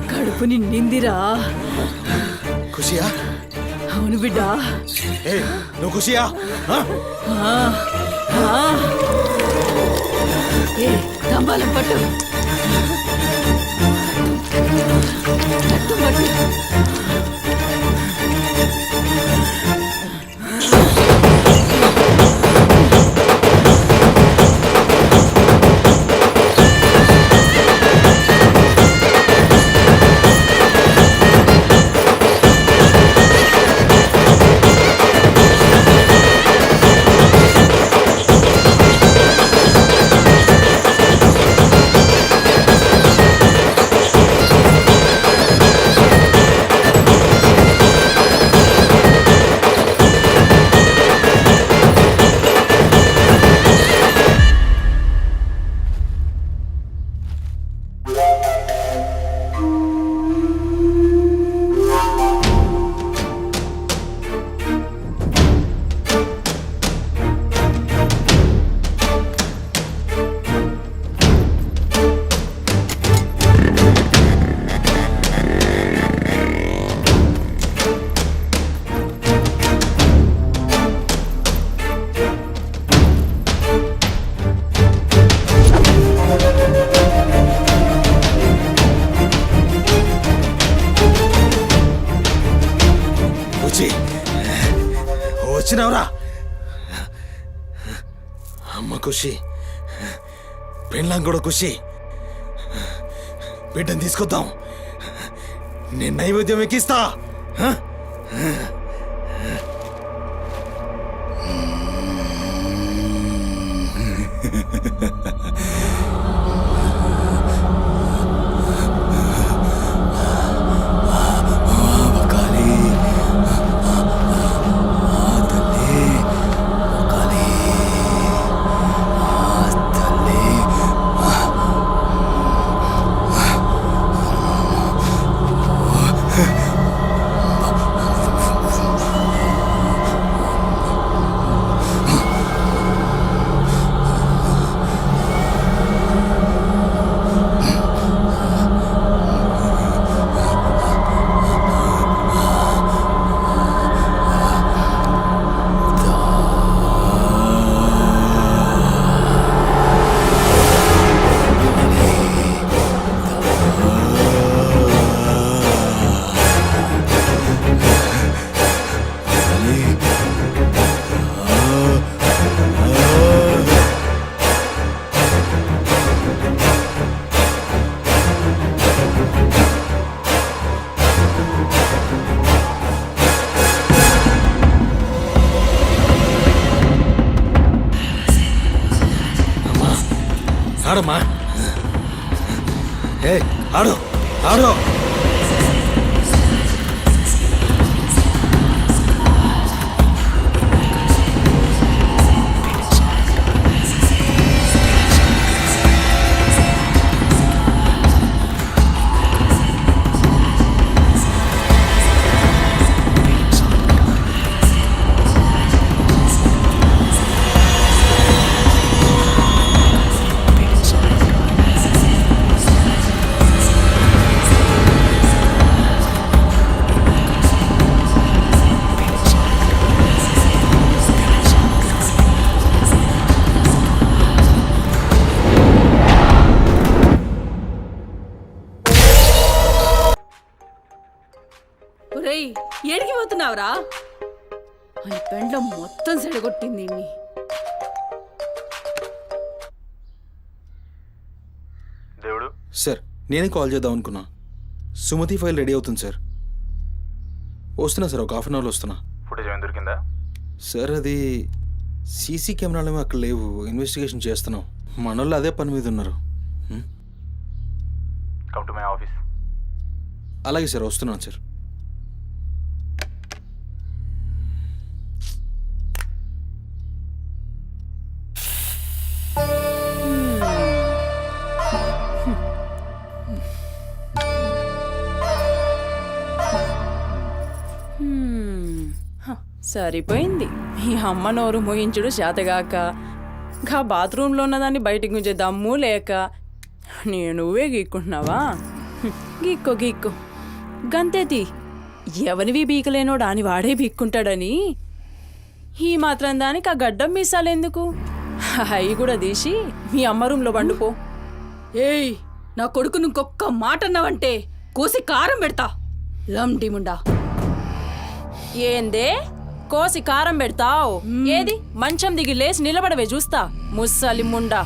కడుపు నిందిరా. ఖుషియా? అవును బిడ్డా. నువ్వు ఖుషియా? తంబాలం పట్టు పట్టు. వచ్చినావురా? అమ్మ ఖుషి, పెళ్ళాం కూడా ఖుషి. బిడ్డను తీసుకొద్దాం, నేను నైవేద్యం ఎక్కిస్తా. ఆడమ్మా, ఆడు ఆడు. ఏడికి పోతున్నావురా? అని పెండ్లం మొత్తం సెడగొట్టింది. దేవుడు సార్, నేనే కాల్ చేద్దాం అనుకున్నా. సుమతి ఫైల్ రెడీ అవుతుంది సార్. వస్తున్నా సార్, ఒక 1/2 అవర్లో వస్తున్నా. ఫుటేజ్ ఏమైనా దొరికిందా సార్? అది సీసీ కెమెరాలు అక్కడ లేవు, ఇన్వెస్టిగేషన్ చేస్తున్నాం. మనోళ్ళు అదే పని మీద ఉన్నారు. Come to my office. అలాగే సార్, వస్తున్నాను సార్. సరిపోయింది. మీ అమ్మ నోరు మోయించుడు చేతగాక, గా బాత్రూంలో ఉన్నదాన్ని బయటికి గుంజే దమ్ము లేక నువ్వే గీక్కుంటున్నావా? గీక్కో గీక్కో, గంతేతి. ఎవరివి బీకలేనోడు అని వాడే బీక్కుంటాడని ఈ మాత్రం దానికి ఆ గడ్డం మీసాలెందుకు? అవి కూడా తీసి మీ అమ్మ రూంలో పండుకో. ఏయ్, నా కొడుకు ఇంకొక్క మాట అన్నావంటే కోసి కారం పెడతా. లండిముండా. ఏందే కోసి కారం పెడతావు? ఏది మంచం దిగి లేచి నిలబడవే చూస్తా, ముస్సలి ముండా.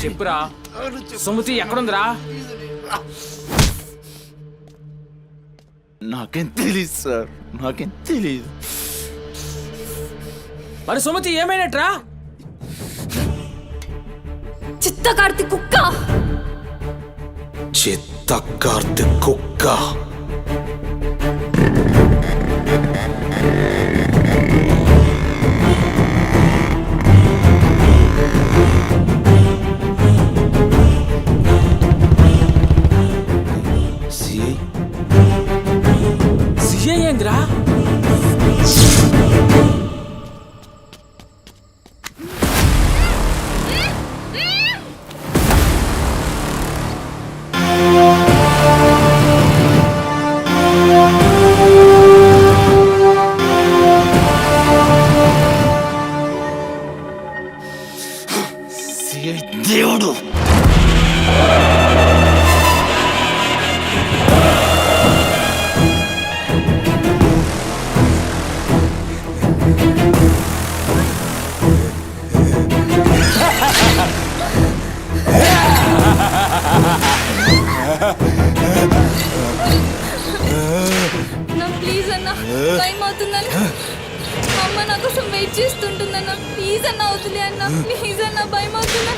చెప్పురా, సుమతి ఎక్కడుందిరా? నాకేం తెలీదు సార్, నాకేం తెలీదు. మరి సుమతి ఏమైనట్రా? చిత్తకార్తి కుక్క. చిత్త కార్తీక్ కుక్క. సిఐ. సిఐ ఏందిరా? దేవుడు నా ప్లీజ్ అన్న టైం అవుతుందన్న అమ్మ నా కోసం వెయిట్ చేస్తుంటుందన్న ప్లీజ్ అన్న అవుతుంది అన్న ప్లీజ్ అన్న భయం అవుతుందన్న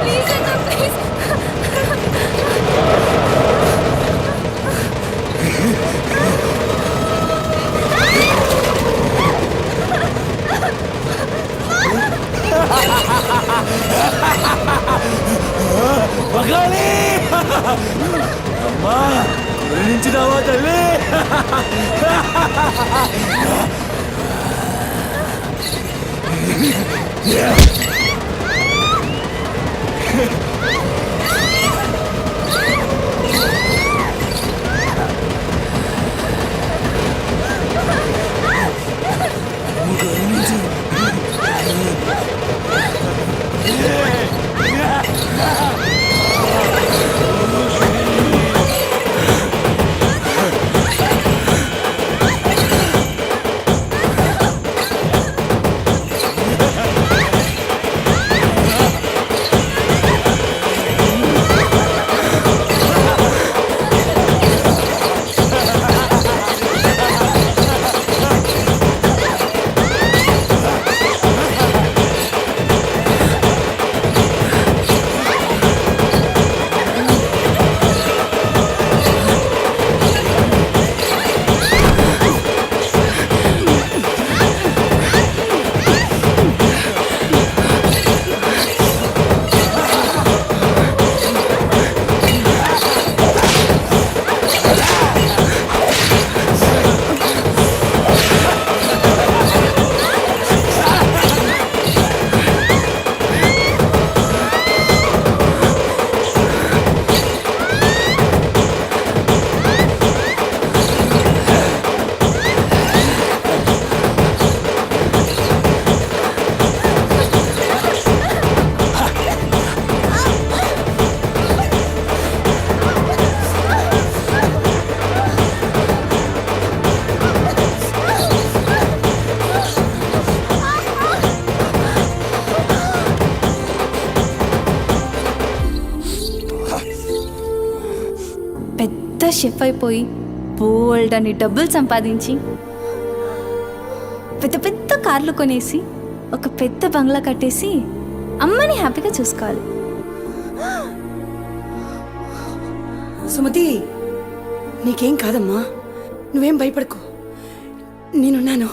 ప్లీజ్ అన్న ప్లీజ్ నుంచి రావా తల్లి. పెద్ద షెఫ్ అయిపోయి బోల్డ్ అని డబ్బులు సంపాదించి పెద్ద పెద్ద కార్లు కొనేసి ఒక పెద్ద బంగ్లా కట్టేసి అమ్మని హ్యాపీగా చూసుకోవాలి. సుమతి, నీకేం కాదమ్మా, నువ్వేం భయపడకు, నేనున్నాను.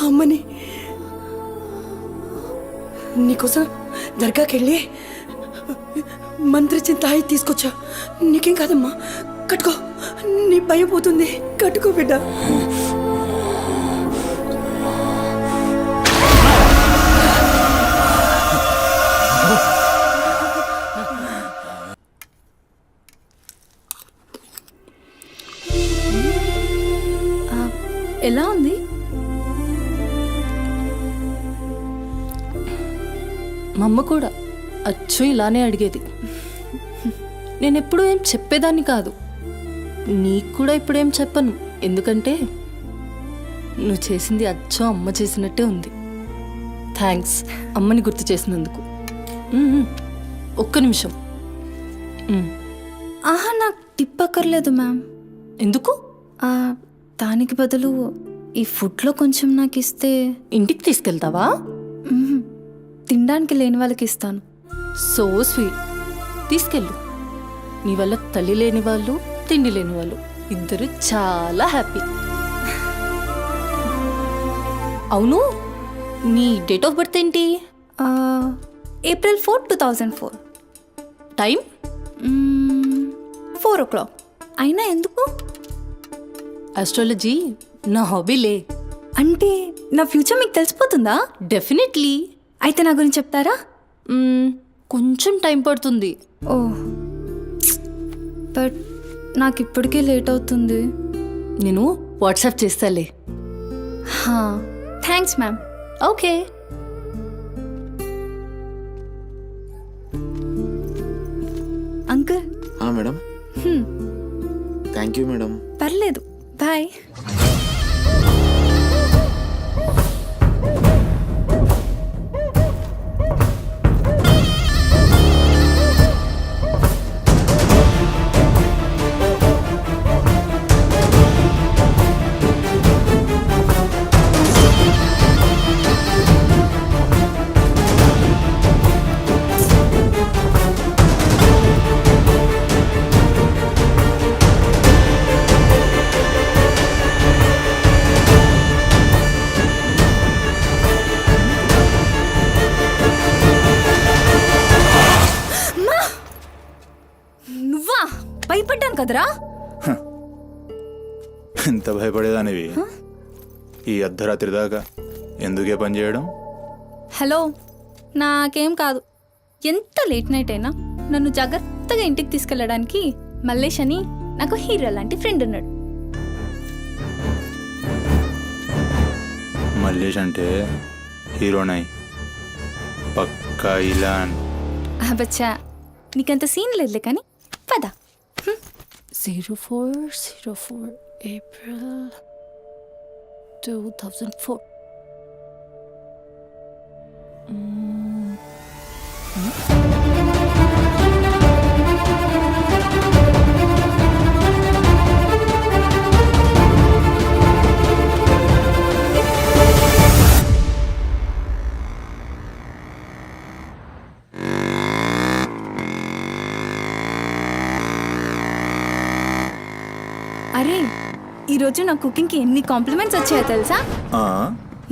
అమ్మని నీకోసం దర్గాకెళ్ళి మంత్రిచ్చిన తాయి తీసుకొచ్చా. నీకేం కాదమ్మా, కట్టుకో, నీ భయం పోతుంది, కట్టుకో బిడ్డ. ఎలా ఉంది? మా అమ్మ కూడా అచ్చు ఇలానే అడిగేది. నేను ఎప్పుడూ ఏం చెప్పేదాన్ని కాదు, నీకు కూడా ఇప్పుడేం చెప్పను, ఎందుకంటే నువ్వు చేసింది అచ్చో అమ్మ చేసినట్టే ఉంది. థ్యాంక్స్ అమ్మని గుర్తు చేసినందుకు. ఒక్క నిమిషం. ఆహా, నాకు టిప్ అక్కర్లేదు మ్యామ్. ఎందుకు? దానికి బదులు ఈ ఫుడ్లో కొంచెం నాకు ఇస్తే. ఇంటికి తీసుకెళ్తావా? తినడానికి లేని వాళ్ళకి ఇస్తాను. సో స్వీట్, తీసుకెళ్ళు. నీ వల్ల తల్లి లేని వాళ్ళు, తిండి లేని వాళ్ళు ఇద్దరు చాలా హ్యాపీ. అవును, నీ డేట్ ఆఫ్ బర్త్ ఏంటి? April 4, 2004. టైం? 4 o'clock. అయినా ఎందుకు? ఆస్ట్రాలజీ నా హాబీలే. అంటే నా ఫ్యూచర్ మీకు తెలిసిపోతుందా? డెఫినెట్లీ. అయితే నా గురించి చెప్తారా? కొంచెం టైం పడుతుంది. ఓ, బట్ నాకు ఇప్పటికే లేట్ అవుతుంది. నేను వాట్సాప్ చేస్తాలే. Thanks ma'am. Okay. Uncle. Madam. Thank you madam. పర్లేదు, బాయ్. నువ్వా? భయపడ్డాను కదరా. ఎంత భయపడేదానివి ఈ అర్ధరాత్రి దాకా? ఎందుకే పని చేయడం? హలో, నాకేం కాదు. ఎంత లేట్ నైట్ అయినా నన్ను జాగ్రత్తగా ఇంటికి తీసుకెళ్ళడానికి మల్లేష్ అని నాకు హీరో లాంటి ఫ్రెండ్ ఉన్నాడు. మల్లేష్ అంటే హీరోనై పక్కా ఇలాన్. బచ్చా, నీకంత సీన్ లేదులే కానీ పద. 0404 April 2004. అరే, ఈరోజు నా కుకింగ్కి ఎన్ని కాంప్లిమెంట్స్ వచ్చాయో తెలుసా?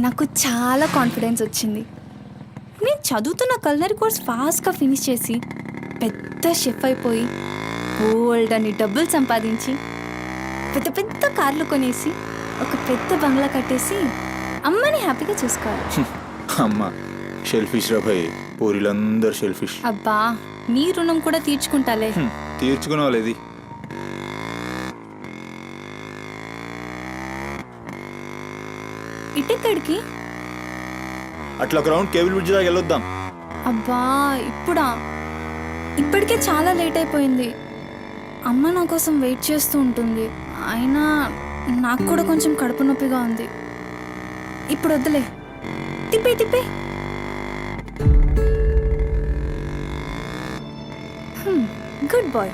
నాకు చాలా కాన్ఫిడెన్స్ వచ్చింది. నేను చదువుతున్న కల్నరీ కోర్స్ ఫాస్ట్గా ఫినిష్ చేసి పెద్ద షెఫ్ అయిపోయి బోల్డ్ అని డబ్బులు సంపాదించి పెద్ద పెద్ద కార్లు కొనేసి ఒక పెద్ద బంగ్లా కట్టేసి అమ్మని హ్యాపీగా చూసుకోవాలి. అమ్మ షెల్ఫిష్ రా భయ్, పూరిలందరూ షెల్ఫిష్. అబ్బా, నీ రుణం కూడా తీర్చుకుంటాలే. తీర్చుకునే వాళ్ళది. ఇటెక్కడికి? అట్లా గ్రౌండ్ కేబుల్ బ్రిడ్జ్ దాకా వెళ్ళొద్దాం. అబ్బా, ఇప్పుడా? ఇప్పటికే చాలా లేట్ అయిపోయింది. అమ్మ నా కోసం వెయిట్ చేస్తూ ఉంటుంది. అయినా నాకు కూడా కొంచెం కడుపు నొప్పిగా ఉంది. ఇప్పుడు వద్దులే, తిప్పే తిప్పే. Good boy.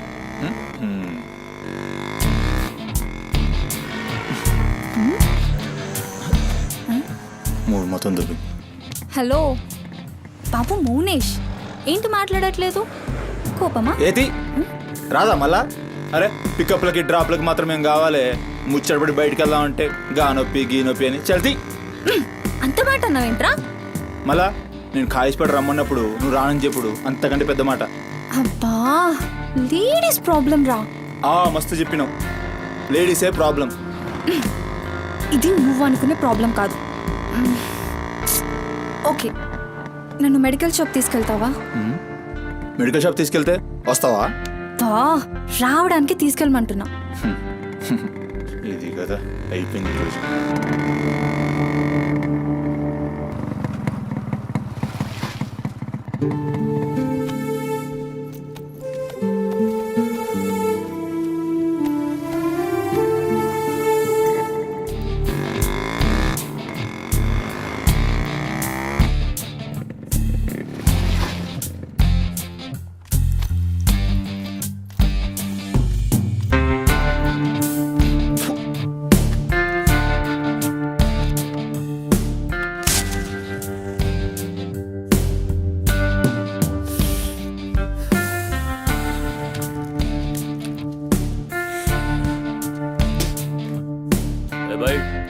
మూడు మొత్తం దుబ్బి. హలో బాబు మౌనేష్, ఏంటి మాట్లాడట్లేదు? కోపమా? ఏది రాదా మళ్ళా? అరే పికప్లకి డ్రాప్లకి మాత్రం ఏం కావాలి? ముచ్చటపడి బయటికి వెళ్దామంటే గా నొప్పి గీ నొప్పి అని చల్తీ. అంత మాట అన్నావేంట్రా? మళ్ళా నేను కాలేజ్పడి రమ్మన్నప్పుడు నువ్వు రానని చెప్పుడు అంతకంటే పెద్ద మాట. అబ్బా, లేడీస్ ప్రాబ్లం రా. మస్తు చెప్పినావు, లేడీసే ప్రాబ్లం. ఇది నువ్వు అనుకునే ప్రాబ్లం కాదు. ఓకే, నన్ను మెడికల్ షాప్ తీసుకెళ్తావా? మెడికల్ షాప్ తీసుకెళ్తే వస్తావా? రావడానికి తీసుకెళ్ళమంటున్నా. ఇది కదా అయిపోయింది రోజు.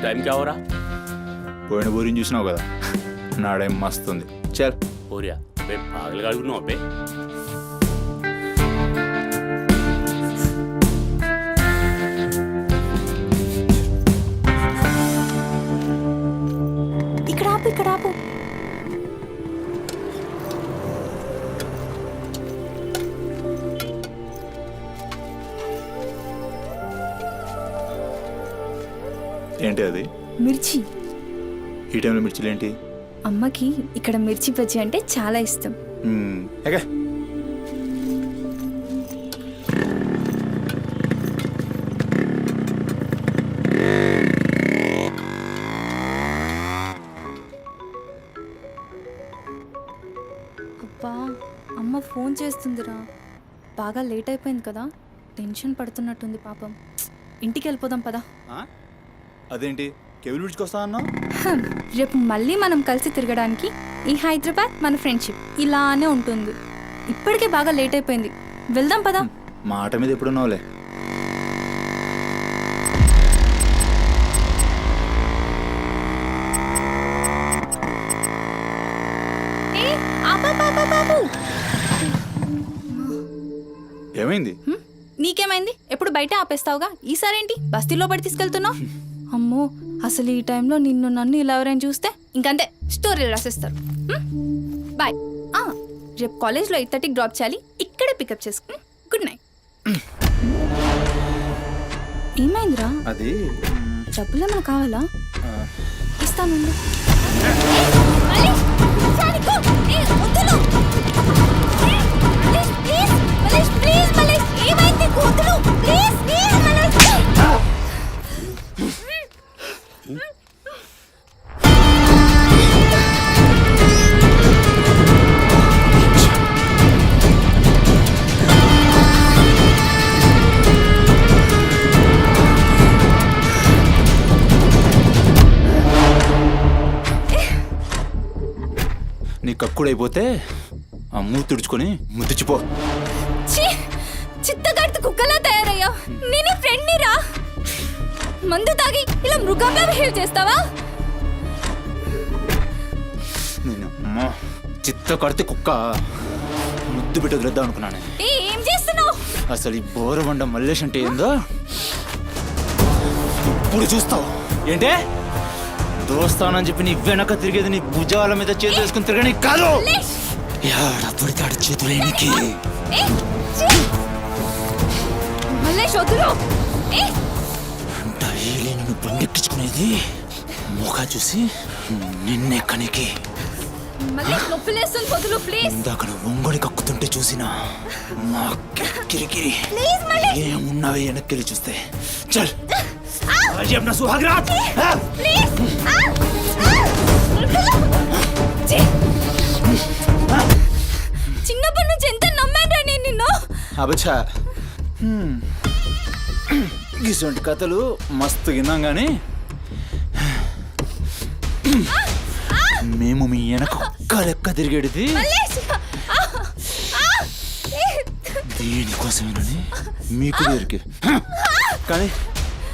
टाइम क्या हो रहा? పోయిన బోరిని చూసినావు కదా, నాడేం మస్తుంది. చల్ हो रहा बे पागल गाड़ी बे ఏంటి అది? మిర్చి. ఈ టైంలో మిర్చిలు ఏంటి? అమ్మకి ఇక్కడ మిర్చి బజ్జీ అంటే చాలా ఇష్టం. ఓకే. అబ్బా, అమ్మ ఫోన్ చేస్తుందిరా. బాగా లేట్ అయిపోయింది కదా, టెన్షన్ పడుతున్నట్టుంది పాపం. ఇంటికి వెళ్ళిపోదాం పదా. అదేంటి కేబుల్ బ్రిడ్జ్కి వస్తా అన్నా? రేపు మళ్ళీ మనం కలిసి తిరగడానికి ఈ హైదరాబాద్ మన ఫ్రెండ్షిప్ ఇలానే ఉంటుంది. ఇప్పటికే బాగా లేట్ అయిపోయింది, వెళ్దాం పదా. మాట మీద ఎప్పుడున్నావులే. ఏమైంది? నీకేమైంది? ఎప్పుడు బయట ఆపేస్తావుగా, ఈసారేంటి బస్తీలో పడి తీసుకెళ్తున్నావు? అమ్మో, అసలు ఈ టైంలో నిన్ను నన్ను ఇలా ఎవరైనా చూస్తే ఇంకంతే, స్టోరీలు రాసేస్తారు. బాయ్. రేపు కాలేజ్లో 8:30కి డ్రాప్ చేయాలి, ఇక్కడే పికప్ చేసుకుని. Good night. ఏమైందిరా? అది డబ్బులు ఏమైనా కావాలా? ఇస్తాను. నీ కక్కుడైపోతే ఆ మూతి తుడుచుకొని ముద్దుచిపో. చిత్తగడితే కుక్కలా తయారయ్యా. నేను ఫ్రెండ్ని రా. మందు తాగి ఇలా మృగంగా బిహేవ్ చేస్తావా? నేను చిత్త కడితే కుక్క ముద్దు పెట్టి వదిలేద్దాం అనుకున్నాను. ఏం చేస్తున్నావు? అసలు ఈ బోరబండ మల్లేష్ అంటే ఏందో ఇప్పుడు చూస్తావు. ఏంటే దోస్తానని చెప్పి నీ వెనక తిరిగేది నీ భుజాల మీద చేతులు వేసుకుని తిరగని కాదు. పడితాడు చేతులేనికి. డైలీ నిన్ను బండెక్కించుకునేది ముఖ చూసి నిన్నెక్కనికి. ఇందాక ఒంగొడి కక్కుతుంటే చూసినా మా కిరికిరి ఏమున్నావే వెనక్కి చూస్తే. చల్ अपना सुहाग रात చిన్నప్పటి నుంచి ఎంత నమ్మాను నేను నిన్ను. అబచ్చా ఇటువంటి కథలు మస్తు విన్నాం కానీ మేము మీ వెనక ఒక్క లెక్క తిరిగేది దేనికోసమేనని మీకు దొరికి. కానీ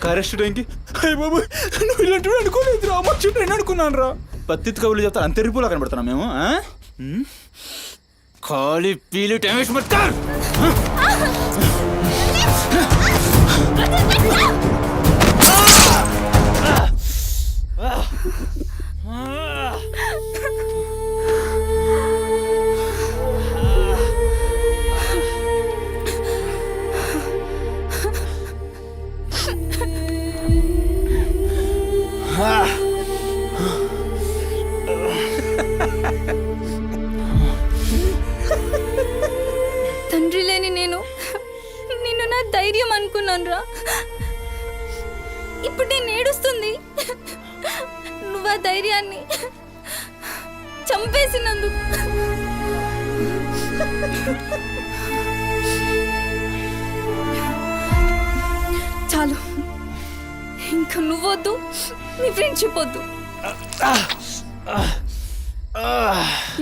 కరెస్ట్ టైంకి అయ్య బాబు నువ్వు ఇలాంటి అనుకోలేదు రా, మా చుట్టూ అనుకున్నాను రా. పత్తిత్ కబుర్లు చెప్తాను అంత రిపోలా కనబడుతున్నాం మేము. ఖాళీ పీలు టైం వేస్ట్ మత్ కర్. తండ్రి లేని నేను నిన్ను నా ధైర్యం అనుకున్నాను రా. ఇప్పుడు నేను ఏడుస్తుంది. నువ్వు ఆ ధైర్యాన్ని చంపేసినందుకు. చాలు, ఇంకా నువ్వొద్దు, నీ ఫ్రెండ్షిప్ వద్దు.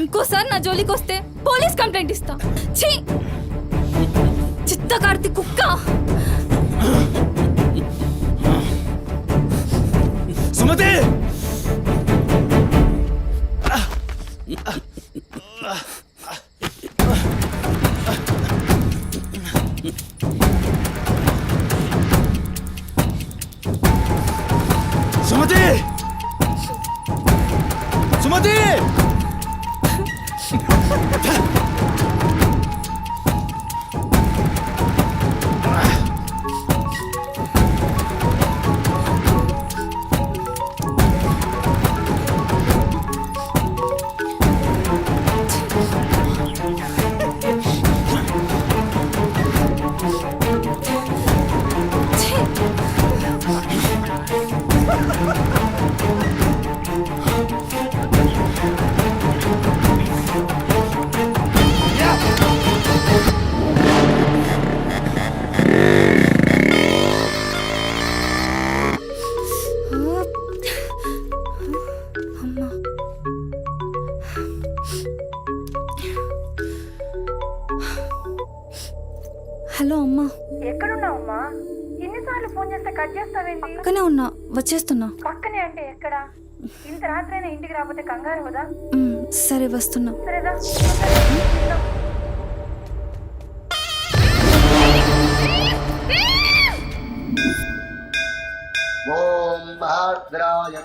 ఇంకోసారి నా జోలికి వస్తే పోలీస్ కంప్లైంట్ ఇస్తా. ఛీ, చిత్తకార్తి కుక్క. సుమతి సుమతి సుమతి హలో అమ్మా. ఎక్కడున్నావమ్మా? ఎన్నిసార్లు ఫోన్ చేస్తే కట్ చేస్తావేంటి? పక్కనే ఉన్నా, వచ్చేస్తున్నా. పక్కనే అంటే ఎక్కడ? ఇంత రాత్రైనా ఇంటికి రాకపోతే కంగారు కదా? సరే వస్తున్నా. సరేదా? ఓం భద్రాయ